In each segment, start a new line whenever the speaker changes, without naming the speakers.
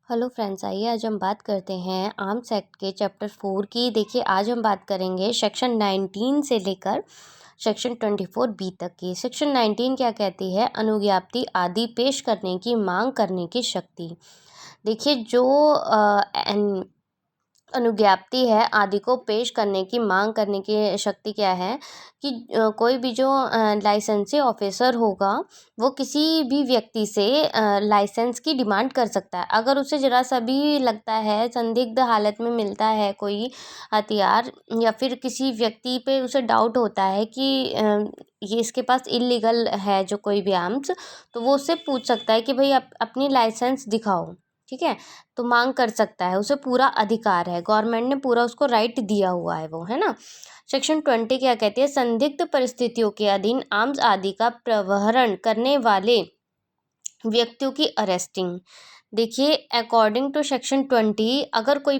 Hello friends, आइए आज हम बात करते हैं आर्म्स एक्ट के चैप्टर 4 की। देखिए, आज हम बात करेंगे सेक्शन 19 से लेकर सेक्शन 24B तक की। सेक्शन 19 क्या कहती है? अनुज्ञप्ति आदि पेश करने की मांग करने की शक्ति। देखिए, जो अनुज्ञप्ति है आदि को पेश करने की मांग करने की शक्ति क्या है कि कोई भी जो लाइसेंसी ऑफिसर होगा वो किसी भी व्यक्ति से लाइसेंस की डिमांड कर सकता है। अगर उसे ज़रा सा भी लगता है, संदिग्ध हालत में मिलता है कोई हथियार, या फिर किसी व्यक्ति पे उसे डाउट होता है कि ये इसके पास इल्लीगल है जो कोई भी आर्म्स, तो वो उससे पूछ सकता है कि भाई अपनी लाइसेंस दिखाओ। ठीक है, तो मांग कर सकता है, उसे पूरा अधिकार है, गवर्नमेंट ने पूरा उसको राइट दिया हुआ है वो, है ना। सेक्शन 20 क्या कहती है? संदिग्ध परिस्थितियों के अधीन आर्म्स आदि का प्रवहरण करने वाले व्यक्तियों की अरेस्टिंग। देखिए, अकॉर्डिंग टू सेक्शन 20, अगर कोई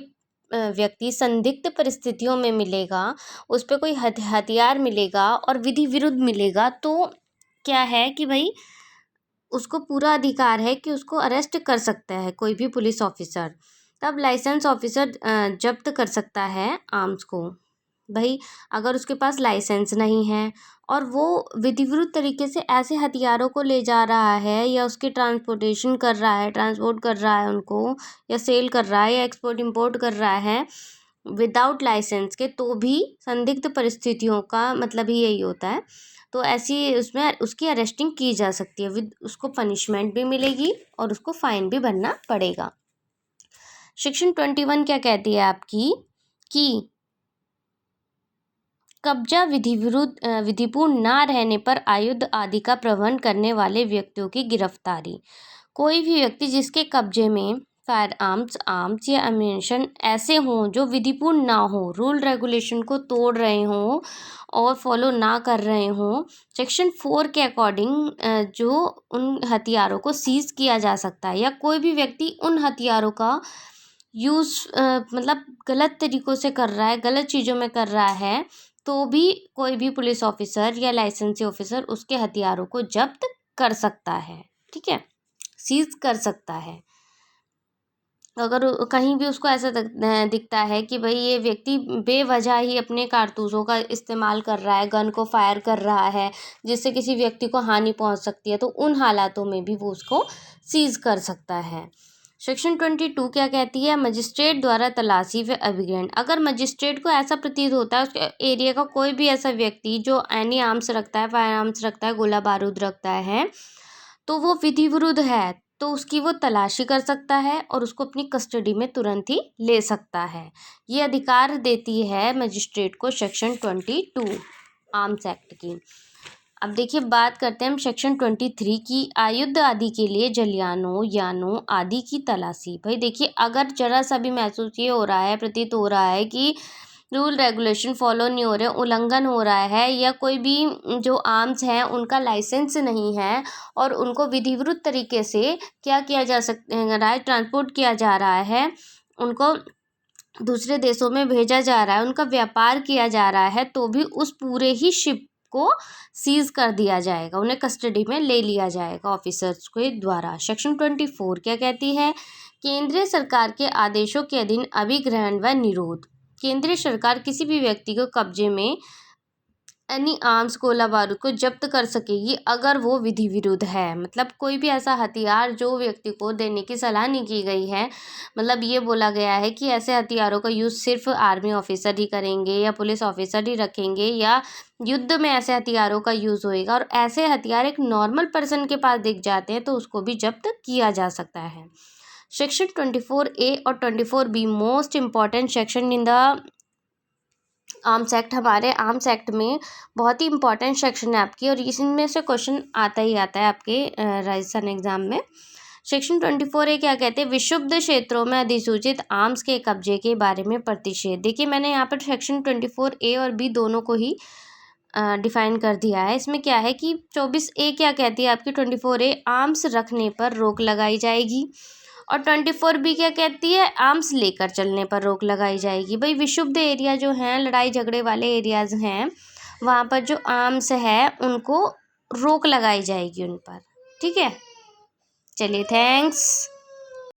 व्यक्ति संदिग्ध परिस्थितियों में मिलेगा, उस पर कोई हथियार मिलेगा और विधि विरुद्ध मिलेगा, तो क्या है कि भाई उसको पूरा अधिकार है कि उसको अरेस्ट कर सकता है कोई भी पुलिस ऑफिसर। तब लाइसेंस ऑफिसर जब्त कर सकता है आर्म्स को। भाई, अगर उसके पास लाइसेंस नहीं है और वो विधिविरुद्ध तरीके से ऐसे हथियारों को ले जा रहा है, या उसकी ट्रांसपोर्टेशन कर रहा है, ट्रांसपोर्ट कर रहा है उनको, या सेल कर रहा है, या एक्सपोर्ट इंपोर्ट कर रहा है विदाउट लाइसेंस के, तो भी संदिग्ध परिस्थितियों का मतलब ही यही होता है। तो ऐसी उसमें उसकी अरेस्टिंग की जा सकती है, विद उसको पनिशमेंट भी मिलेगी और उसको फाइन भी भरना पड़ेगा। सेक्शन 21 क्या कहती है आपकी कि कब्जा विधिपूर्ण ना रहने पर आयुध आदि का प्रबंधन करने वाले व्यक्तियों की गिरफ्तारी। कोई भी व्यक्ति जिसके कब्जे में फायर आर्म्स या अम्यूनिशन ऐसे हों जो विधिपूर्ण ना हो, रूल रेगुलेशन को तोड़ रहे हों और फॉलो ना कर रहे हों, सेक्शन 4 के अकॉर्डिंग जो उन हथियारों को सीज किया जा सकता है, या कोई भी व्यक्ति उन हथियारों का यूज़ मतलब गलत तरीक़ों से कर रहा है, गलत चीज़ों में कर रहा है, तो भी कोई भी पुलिस ऑफिसर या लाइसेंसी ऑफिसर उसके हथियारों को जब्त कर सकता है। ठीक है, सीज कर सकता है। अगर कहीं भी उसको ऐसा दिखता है कि भाई ये व्यक्ति बेवजह ही अपने कारतूसों का इस्तेमाल कर रहा है, गन को फायर कर रहा है, जिससे किसी व्यक्ति को हानि पहुंच सकती है, तो उन हालातों में भी वो उसको सीज कर सकता है। सेक्शन 22 क्या कहती है? मजिस्ट्रेट द्वारा तलाशी व अभिग्रहण। अगर मजिस्ट्रेट को ऐसा प्रतीत होता है उसके एरिया का कोई भी ऐसा व्यक्ति जो एनी आर्म्स रखता है, फायर आर्म्स रखता है, गोला बारूद रखता है, तो वो विधि विरुद्ध है, तो उसकी वो तलाशी कर सकता है और उसको अपनी कस्टडी में तुरंत ही ले सकता है। ये अधिकार देती है मजिस्ट्रेट को सेक्शन 22 आर्म्स एक्ट की। अब देखिए, बात करते हैं हम सेक्शन 23 की। आयुध आदि के लिए जलियानों यानों आदि की तलाशी। भाई देखिए, अगर जरा सा भी महसूस ये हो रहा है, प्रतीत हो रहा है कि रूल रेगुलेशन फॉलो नहीं हो रहे, उल्लंघन हो रहा है, या कोई भी जो आर्म्स हैं उनका लाइसेंस नहीं है और उनको विधिविरुद्ध तरीके से क्या किया जा सकता है, ट्रांसपोर्ट किया जा रहा है, उनको दूसरे देशों में भेजा जा रहा है, उनका व्यापार किया जा रहा है, तो भी उस पूरे ही शिप को सीज कर दिया जाएगा, उन्हें कस्टडी में ले लिया जाएगा ऑफिसर्स के द्वारा। सेक्शन 24 क्या कहती है? केंद्रीय सरकार के आदेशों के अधीन अभिग्रहण व निरोध। केंद्रीय सरकार किसी भी व्यक्ति को कब्जे में एनी आर्म्स गोला बारूद को जब्त कर सकेगी अगर वो विधि विरुद्ध है। मतलब कोई भी ऐसा हथियार जो व्यक्ति को देने की सलाह नहीं की गई है, मतलब ये बोला गया है कि ऐसे हथियारों का यूज़ सिर्फ आर्मी ऑफिसर ही करेंगे या पुलिस ऑफिसर ही रखेंगे, या युद्ध में ऐसे हथियारों का यूज़ होएगा, और ऐसे हथियार एक नॉर्मल पर्सन के पास दिख जाते हैं तो उसको भी जब्त किया जा सकता है। सेक्शन 24A और 24B most important section in the arms act. हमारे आर्म्स एक्ट में बहुत ही इंपॉर्टेंट सेक्शन है आपकी, और इनमें से क्वेश्चन आता ही आता है आपके राजस्थान एग्जाम में। सेक्शन 24A क्या कहते हैं? विक्षुब्ध क्षेत्रों में अधिसूचित आर्म्स के कब्जे के बारे में प्रतिषेध। देखिए, मैंने यहाँ पर सेक्शन 24A और B दोनों को ही डिफाइन कर दिया है। इसमें क्या है कि 24A क्या कहती है आपकी? 24A आर्म्स रखने पर रोक लगाई जाएगी, और 24B क्या कहती है? आर्म्स लेकर चलने पर रोक लगाई जाएगी। भाई, विक्षुब्ध एरिया जो हैं, लड़ाई झगड़े वाले एरियाज हैं, वहाँ पर जो आर्म्स है उनको रोक लगाई जाएगी उन पर। ठीक है, चलिए, थैंक्स।